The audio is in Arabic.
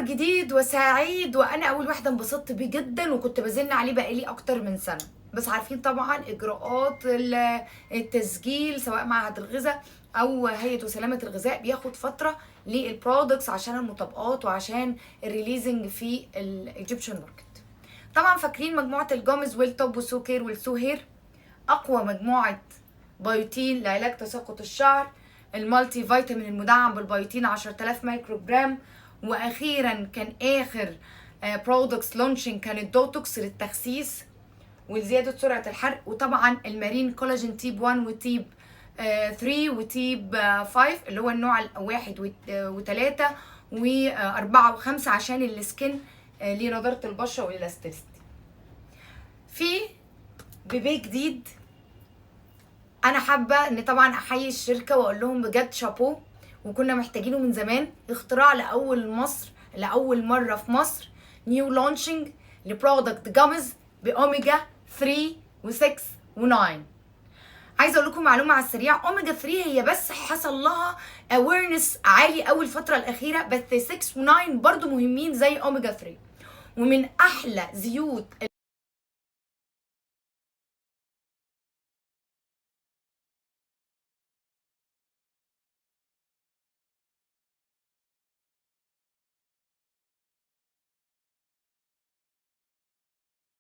خبر جديد وسعيد، وانا اول واحده انبسطت بيه جدا وكنت بزن عليه بقالي اكتر من سنه. بس عارفين طبعا اجراءات التسجيل سواء معهد الغذاء او هيئه وسلامه الغذاء بياخد فتره للبرودكتس عشان المطابقات وعشان الريليزنج في الايجيبشن ماركت. طبعا فاكرين مجموعه الجومز والتوب وسو كير والسو هير، اقوى مجموعه بايوتين لعلاج تساقط الشعر، المالتي فيتامين المدعم بالبايوتين 10000 مايكرو جرام. واخيرا كان اخر برودكتس لونشنج كان الدوتوكس للتخسيس وزياده سرعه الحرق، وطبعا المارين كولاجين تيب 1 وتيب 3 وتيب 5 اللي هو النوع الواحد و3 و4 و5 عشان السكن لنضاره البشره والالاستيستي. في بيبي جديد انا حابه ان طبعا احيي الشركه واقول لهم بجد شابو، وكنا محتاجينه من زمان. اختراع لاول مره في مصر، نيو لونشنج لبرودكت جامز باوميجا 3 و6 و9. عايزه اقول لكم معلومه على السريع، اوميجا 3 هي بس حصل لها اويرنس عالي قوي الفتره الاخيره، بس 6 و9 برضو مهمين زي اوميجا 3. ومن احلى زيوت